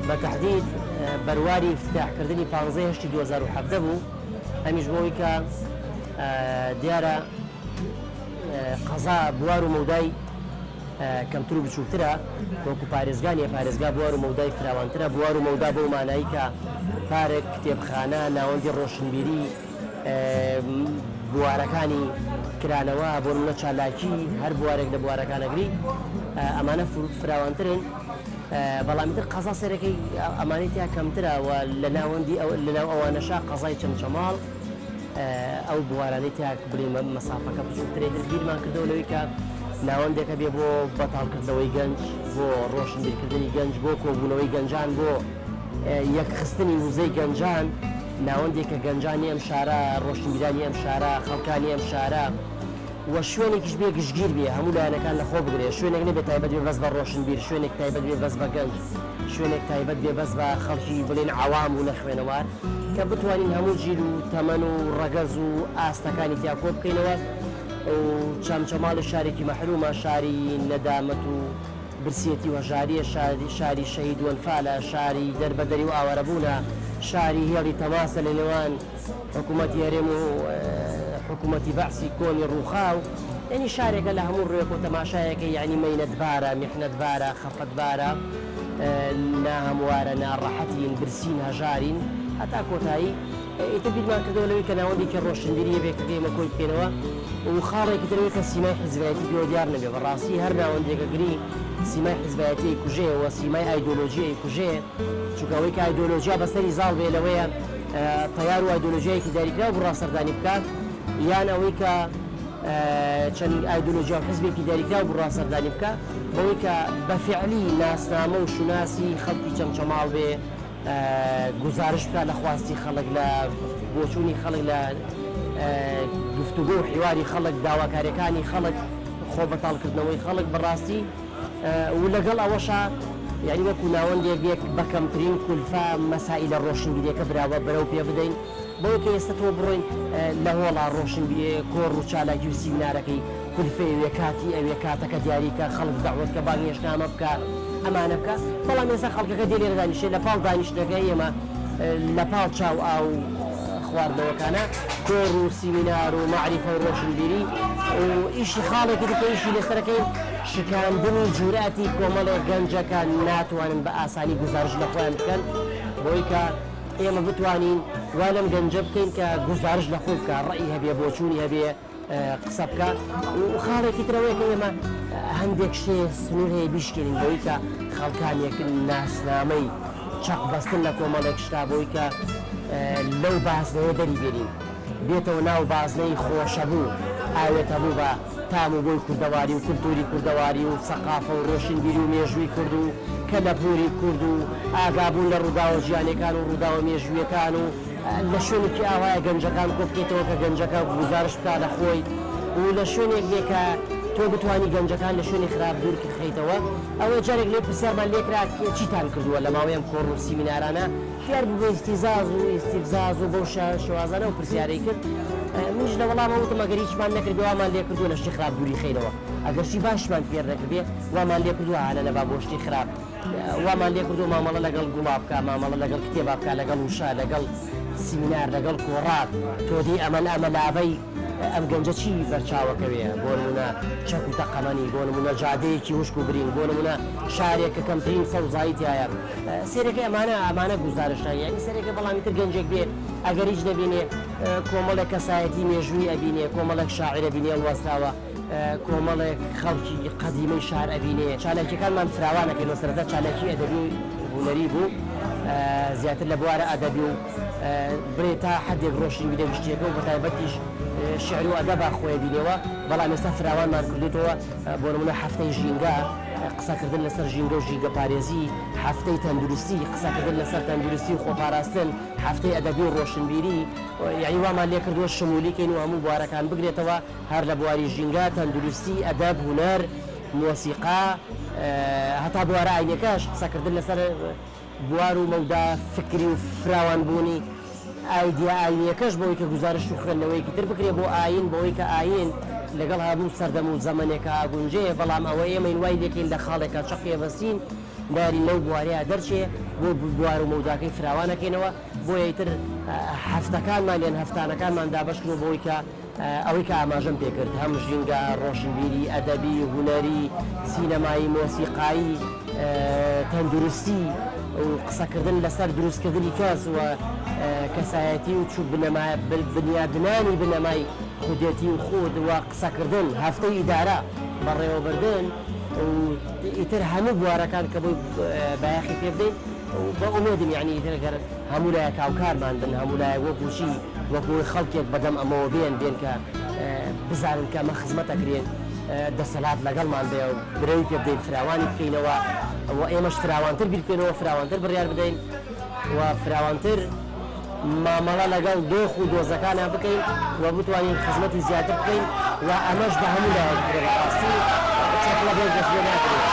بتحديد برواري افتتاح كردني 15 هشتی 2017 بوو ئەمیش بۆەوەی کە دیارە قەزا بوار و مەودای کەمتر و بچووکترە وەکو پارێزگانیە پارێزگا بوار و مەودای فراوانترە بوار و مەودا بۆ مانایی کە پارێک کتێبخانە ناوەندی ڕۆشنبیری بوارەکانی کرانەوە بۆ نمونە چالاکی هەر بوارێک لە بوارەکانەگری ئەمانە فراوانترن بەڵامی تر قەزا سەرەکەی ئەمانەی تیا کەمترە و لە ناو ئەوانەشا قەزای چەمچەماڵ ئەو بوارانەی تیا بڵێ مەسافەکە بچووکترێت بیرمان کردەوە لەوەی کە ناوەندێکە بێ بۆ بەتاڵکردنەوەی گەنج بۆ ڕۆشنبیرکردنی گەنج بۆ کۆبوونەوەی گەنجان بۆ یەکخستنی وزەی گەنجان ناوەندێکە گەنجانی ئەم شارە ڕۆشنبیرانی ئەم شارە خەڵکانی ئەم شارە و شوێنێکیش بێ گشتگیر بێ هەموو لایەنەکان لە خۆ بگرێ شوێنێک نەبێت تایبەت بێ بەس بە ڕۆشنبیر شوێنێک تایبەت بێ بەس بە گەنج شوێنێک تایبەت بێ بەس بە خەڵکی بڵێن عەوام و نەخوێنەوار کە بتوانین هەموو جیل و تەمەن و ڕەگەز و ئاستەکانی تیا کۆ بکەینەوە و چەمچەماڵی شارێکی مەحرومە شاری نەدامەت و برسێتی وەژاریە شاری شەهید وەنفالە شاری دەربەدەری و ئاوارەبوونە شاری هێڵی تەماسە لە نێوان حکوومەتی هەرێم و حکوومەتی بەعسی کۆنی ڕووخاو یعنی شارێکە لە هەموو ڕێک و تەماشایەکە یعنی مەینەتبارە میحنەتبارە خەفەتبارە ناهەموارە ناڕەحەتین برسین هەژارین هەتا کۆتایی ئیتر بیرمان کردەوە لەوەی کە ناوەندێکی ڕۆشنبیری بێکەکە ئێمە کۆی بکەینەوە و خاڵێکی ترەوەی کە سیمای حیزبایەتی پێوە دیار نەبێ بەڕاستی هەر ناوەندێکە گری سیمای حیزبایەتی کوژەیەوە سیمای ئایدۆلۆژیای کوژەیە چونکە ئەوەی کە ئایدۆلۆژیا بەسەری زاڵ بێ لەوەیە تەیار و ئایدۆلۆژیایەکی داریکراوە بڕاستەردانی بکات یان ئەوەی کە چەند ئایدۆلۆژیا و حیزبێکی داریکراوە بڕاستەردانی بکات بەوەی کە بەفیعلی ناسنامە و شوناسی خەڵکی چەمچەماڵ بێ گزارش بکات لە خواستی خەڵک لە بۆچوونی خەڵک لە گفتوگۆ و حیواری خەڵک داواکاریەکانی خەڵک خۆ بەتاڵکردنەوەی خەڵک بەڕاستی و لەگەڵ ئەوەشا یعنی وەکو ناوەندێک بێک بەکەمترین کولفە مەسائلە ڕۆشنبیریەکە براوە بەرەو پێ بدەین بۆی کە ئێستا تۆ بڕۆین لە هۆڵا ڕۆشنبیری کۆڕ و چالاکی و سیمینارەکەی کولفەی ئەوێ کاتی ئەوێ کاتەکە دیاریکە خەڵک دەعوەت کە بانگێشنامە بکە ئەمانە بکە بەڵام ئێستا خەڵکەکە دێرێ دانیشێ لە پاڵ دانیشتەکەی ئێمە لە پاڵ چاو ئاو خواردنەوەکانە کۆڕ و سیمینار و معریفە و ڕۆشنبیری و ئیشی خاڵێکی دیکە ئیشی لەسەرەکەی شکاندنی جوراتی کۆمەڵێک گەنجەکان ناتوانن بە ئاسانی گزارش لە خۆیان بکەن بۆی کە ئێمە بتوانین وا لەم گەنجە بکەین کە گزارش لە خۆ بکە ڕەئی هەبێ بۆچوونی هەبێ قسە بکە و خاڵێکی ترەوەی کە ئێمە هەندێک شتێ سنوور هەیە بیشکێنین بۆی کە خەڵکانێک ناسنامەی چەق بەستن لە کۆمەڵێک شتا بۆی کە لەو بازنەوە دەری بێنین بێتەوە ناو بازنەی خۆشەبوو ئاوێتە بوو بە تام و بۆی کوردەواری و کولتوری کوردەواری و سەقافە و ڕۆشنبیری و مێژووی کورد و کەلەپوری کورد و ئاگابوون لە ڕووداوە ژیانەکان و ڕووداوە مێژوویەکان و لە شوێنێکی ئاوایە گەنجەکان کۆ بکەیتەوە کە گەنجەکە گزارش بکا لە خۆی و لە شوێنێک بێکە تۆ بتوانی گەنجەکان لە شوێنی خراپ دوور بخەیتەوە ئەوەی جارێک لێ پرسیارمان لێکرا چیتان کردووە لە ماوەیەم کۆڕ و سیمینارانە دیار بوو بە ئیستیزاز و ئیستیفزاز و بەو شێوازانە و پرسیارەی کرد منیش لە وەڵامە وتم ئەگەر هیچمان نەکردو وامان لێ کردووە لە شتی خراپ دووری خەینەوە ئەگەر شتی باشمان پێر نەکردێ وامان لێ کردووە هانە لەبا بۆ شتی خراپ وامان لێ کردو مامەڵە لەگەڵ گوڵاب بکە مامەڵە لەگەڵ کتێبا بکە لەگەڵ وشا لەگەڵ سیمینار لەگەڵ کۆڕات تۆ دی ئەمە لابەی ئەم گەنجە چی بەرچاوەکەوێ بۆ نمونە چەک و تەقەمەنی بۆ نمونە جادەیەکی وشک و برین بۆ نمونە شارێکە کەمترین سەوزایی تایە سێرەکە ئەمانە گزارشە یعنی سەرێکە بەڵامی تر گەنجێک بێ ئەگەر هیچ دەبینێ کۆمەڵێک کەسایەتی مێژووی ئەبینێ کۆمەڵێک شاعرە بینێ وەستاوە کۆمەڵێک خەڵکی قەدیمەی شار ئەبینێ چالاکیەکانمان فراوانەکەین سەرەتا چالاکی ئەدەبی و هونەری بوو زیاتر لە بوارە ئەدەبی و برێ تا حدێک ڕۆشن بینێ شتێکە و بە تایبەتیش شعر و ئەدەبا خۆی بینەوە بەڵام ئێستا فراوانمان کردوتەوە بۆ نمونە هەفتەی ژینگە قسەکردن لەسەر ژینگە و ژینگە پارێزی هەفتەی تەندروستی قسەکردن لەسەر تەندروستی و خۆپاراستن هەفتەی ئەدەبی و ڕۆشنبیری یعنی وامان لێ کردووە شمولیکەین و هەموو بوارەکان بگرێتەوە هەر لە بواری ژینگە تەندروستی ئەدەب هونەر مۆسیقا هەتا بوارە ئاینەکەش قسەکردن لەسەر بوار و مەودا فکری و فراوانبوونی ئایدیا ئاینیەکەش بۆی کە گزارش و خوێندنەوەیکی تر بکرێ بۆ ئاین بۆی کە ئاین لەگەڵ هەموو سەردەم و زەمانێکە ئاگونجەیە بەڵام ئەوە ئێمە وای لێکین لە خاڵێکە چەقێ بەستین داری لەو بوارەیە دەرچێ بۆ بوار و مەوداکەی فراوانەکەینەوە بۆ یەیتر هەفتەکانمان لێن هەفتانەکانمان دابەشکن و بۆی کە ئەوەی کە ئاماژەم پێکرد هەم ژینگە ڕۆشنبیری ئەدەبی هونەری سینەمایی مۆسیقایی تەندروستی و قسەکردن لەسەر دروستکردنی کەس و کەسایەتی و چوو بنیادنانی بنەمای خودێتی و خود و قسەکردن هەفتەی ئیدارە بەڕێوەبردن و ئیتر هەموو بوارەکان کە بۆی بایەخی پێ بدەین بە ئومێدم یعنی ئیتر گەر هەموو لایە کاوکارمان بن هەموو لایە وەکوچی وەکوی خەڵکێک بەدەم ئەمەوە بێن کە بزانن کە ئەمە خزمەتەکرێن دەسەلات لەگەڵمان بێ و برەوی پێ بدەین فراوانی بکەینەوە و ئێمەش فراوانتر بیرکەینەوە فراوانتر بڕیار بدەین و فراوانتر مامەڵە لەگەڵ دۆخ و دۆزەکانیان بکەین و بتوانین خزمەتی زیاتر بکەین و ئەمەش بە هەموو لایەک ڕاستی چەک لەبێ دەست پێ ناکرێت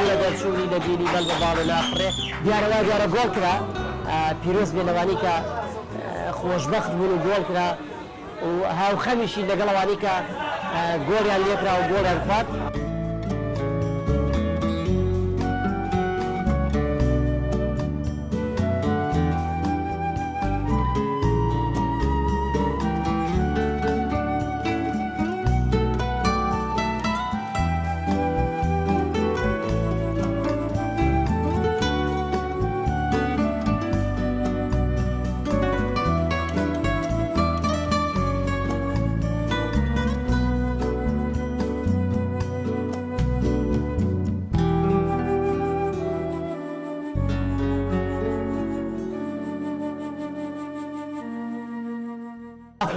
لە دەرچوونی لە بینی بەل بە باڵ ناپڕێ دیارەوە دیارە گۆڵ کرا پیرۆز بێنەوانی کە خۆشبەخت بوون و گۆڵ کرا و هاو خەمیشی لەگەڵەوانی کە گۆڵیان لێکرا و گۆڵیان خوارد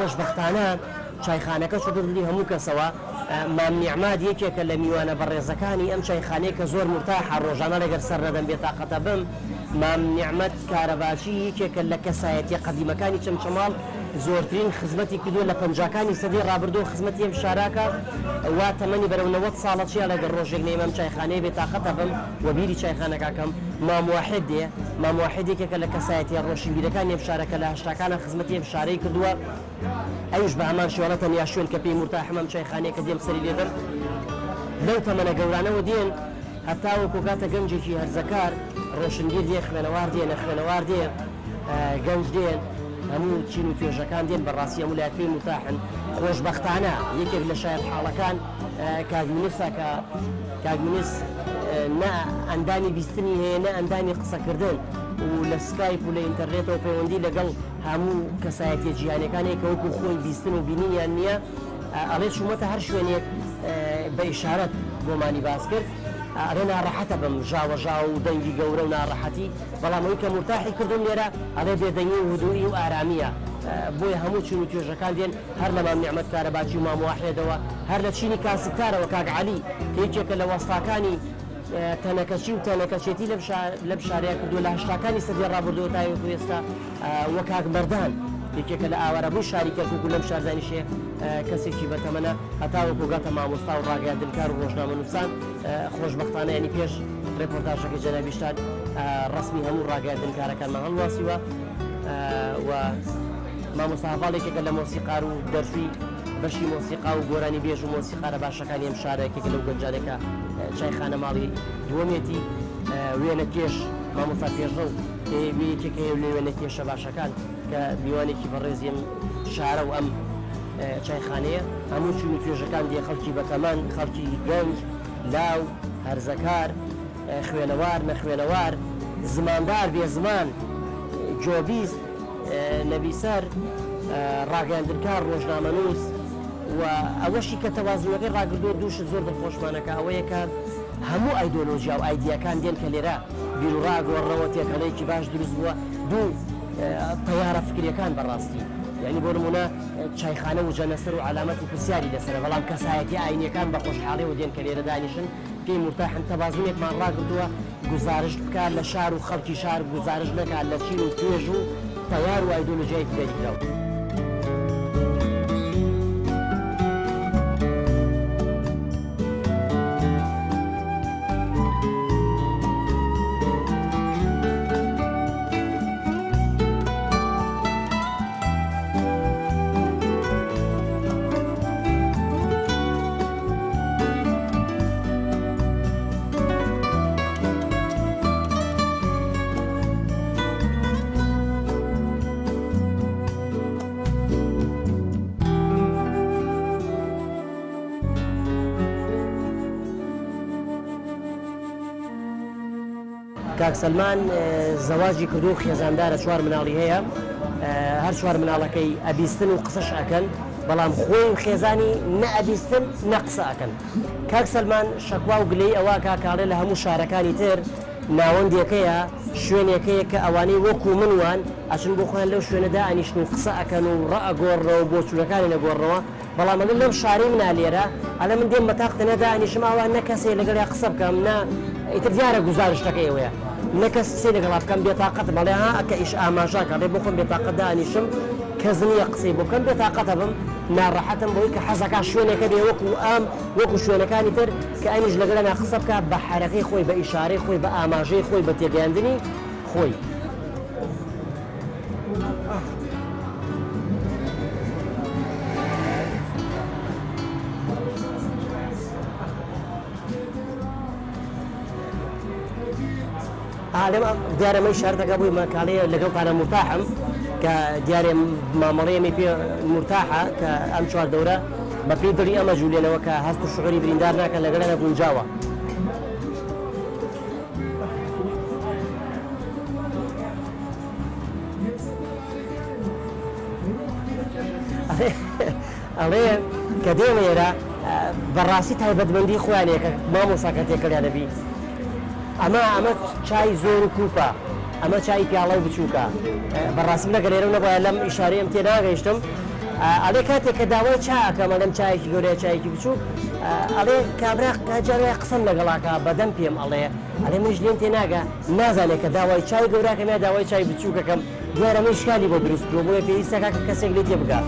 خۆشبەختانە چایخانەکە شدردی هەموو کەسەوە مام نیعماد یەکێکە لە میوانە بەڕێزەکانی ئەم چایخانەیە کە زۆر مرتاحە ڕۆژانە لەگەر سەر نەدەم بێ تاقەتە بم مام نیعمەد کارەباشی یەکێکە لە کەسایەتی قەدیمەکانی چەمچەماڵ زۆرترین خزمەتی کردووە لە پەنجاکانی سەدەی ڕابردوو خزمەتی ئەم شاراکە وا تەمەنی بەرەو 90 ساڵە چیە لەگەر ڕۆژێک نێمەم چایخانەیە بێ تاقەتە بم و بیری چایخانەکەکەم مام واحد دێ مام واحد یەکێکە لە کەسایەتی ڕۆشنبیرەکانی ئەم شارەکە لە هەشتاکانە خزمەتی ئەم شارەی کردووە ئەوش بە هەمان شێوەڵە تەنیا شوێن کە پێی مرتاحم ئەم چایخانەیە کە دێم سەری لێدەم لەو تەمەنە گەورانەوە دێن هەتا وەکو کاتە گەنجێکی هەرزەکار ڕۆشنبیر دێ خوێنەوار دێنە خوێنەوار دێ گەنج دێن هەموو چین و توێژەکان دێن بەڕاستی هەموو لای پێی مرتاحن خۆشبەختانە یەکێک لە شایەت حاڵەکان کاگمینیسە کە کاگمینیس نە ئەندامی بیستنی هەیە نە ئەندامی قسەکردن و لە سکایپ و لە ئینتەرنێتەوە پەیوەندی لەگەڵ هەموو کەسایەتی جیهانیەکانێک کە وەکو خۆی بیستن و بینینیان نییە ئەڵێ چوومەتە هەر شوێنێک بە ئیشارەت بۆمانی باس کرد ئەڵێ ناڕەحەتە بم ژاوەژا و دەنگی گەورە و ناڕەحەتی بەڵام ئەوەی کە مرتاحی کردم لێرە ئەڵێ بێدەنگی و هودوئی و ئارامیە بۆی هەموو چین و توێژەکان دێن هەر لە مام نیعمەد کارەباچی و مام واحێدەوە هەر لە چینی کاسبکارەوە کاک عەلی کە یەکێکە لە وەستاکانی تەنەکەچی و تەنەکەچێتی لە بشارەیە کردو لە هەشتاکانی سەدەی ڕابردووە تا ئێستا وە کاک مەردان یەکێکە لە ئاوارەبووی شاری کەرکووک و لەم شاردانیشێ کەسێکی بەتەمەنە هەتا وەکو گاتە مامۆستا و ڕاگەیاندنکار و ڕۆژنامەنووسان خۆشبەختانە ینی پێش ڕێپۆرتاژەکەی جەنابیشتان ڕسمی هەموو ڕاگەیاندنکارەکانمان هەڵواسیوە و مامۆستا هەڤاڵێکێکە لە مۆسیقار و دەرفی بەشی مۆسیقا و گۆرانی بێژ و مۆسیقارە باشەکانی ئەم شارێکێک لەو گەنجارێکە چایخانە ماڵی دووەمێتی وێنە کێش مامۆستا پێشڕە و یەکێکە لە وێنە کێشە باشەکان کە میوانێکی بەڕێزی ئەم شارە و ئەم چایخانەیە هەموو چون و توێژەکان دێ خەڵکی بەتەمان خەڵکی گەنج لاو هەرزەکار خوێنەوار نەخوێنەوار زماندار بێزمان جۆبیست نەویسەر ڕاگەیاندنکار ڕۆژنامەنووس و ئەوەشی کە تەوازنەکەی ڕاگردووە دووشت زۆر دڵخۆشمانەکە ئەوەیە کە هەموو ئایدۆلۆژیا و ئایدیاکان دێن کە لێرە بیرروڕا گۆڕەوە تێکەڵەیەکی باش دروست بووە دوو تەیارە فکریەکان بەڕاستی یعنی بۆ نمونە چایخانە و جەنەسەر و علامەتی پرسیاری لەسەر بەڵام کەسایەتی ئاینیەکان بە خۆشحاڵی و دێن کە لێرە دانیشن پێی مرتاحن تەبازونێکمان ڕاگرتووە گزارش بکات لە شار و خەڵکی شار گزارش نەکات لە چین و توێژ و تەیار و ئایدۆلۆژیایەکی دەریکراوە. کاک سەلمان زەواجی کردو و خێزاندارە 4 مناڵی هەیە هەر 4 مناڵەکەی ئەبیستن و قسەش ئەکەن بەڵام خۆی خێزانی نە ئەبیستن نە قسە ئەکەن. کاک سەلمان شەکوا و گلەی ئەوە کاکاڵێ لە هەموو شارەکانی تر ناوەندێکەیە شوێنێکەیە کە ئەوانەی وەکو منوان ئەچن بۆ خۆیان لەو شوێنەدا ئەنیشن و قسە ئەکەن و ڕەئەگۆڕڕەوە بۆ چوونەکانی نەگۆڕەوە بەڵام ئەگەر لەم شاری منە لێرە ئەلە من دێم بە تاقتەنەدا ئەنیشم ئاوان نە کەسێ لەگەڵ یا قسە بکەم نە ئیتر دیارە گزارشتەکەی ئەوەیە نە کەس سێ لەگەڵا بکەم بێتاقەت بەڵێ ها ئەکە ئیش ئاماژاکە لێ بۆ خۆم بێتاقەتدا ئەنیشم کەس نییە قسەی بۆ بکەم بێتاقەتە بم ناڕەحەتم بۆی کە حەزەکە شوێنێکە بێ وەکو شوێنەکانی تر کە ئەنیش لەگەڵا قسە بکە بە حرەکەی خۆی بە ئیشارەی خۆی بە ئاماژەی خۆی بە تێگەیاندنی خۆی. لێمە دیارەمەی شارەکە بووی مەکالەیە لەگەڵتانە مرتاحم کە دیارێ مامەڵەیەمی پێ مرتاحە کە ئەم 4 دەورە بە پێی دڵی ئەمە جوولێنەوە کە هەست و شعوری بریندار ناکەن لەگەڵە گونجاوە. ئەڵێ کە دێمە ئێرە بەڕاستی تایبەتمەندی خۆیانەیە کە مامۆساکە تێکەڵیان دەبی ئەمە چای زۆر و کوپە ئەمە چای پیاڵە و بچووکە بەڕاستی لەگەلێرە نەبایە لەم ئیشارەیەم تێ ناگەیشتم ئەڵێ کاتێک کە داوای چاکەمە لەم چایەکی گەورەیە چایەکی بچوو ئەڵێ کابرا جارێ قسەم لەگەڵاکە بەدەم پێم ئەڵێ منیش لێم تێ ناگە نازانێت کە داوای چای گەوراکەم یا داوای چای بچووکەکەم دیارە من شکالی بۆ دروست بووە بۆیە پێویستە کە کەسێک لێ تێ بگات.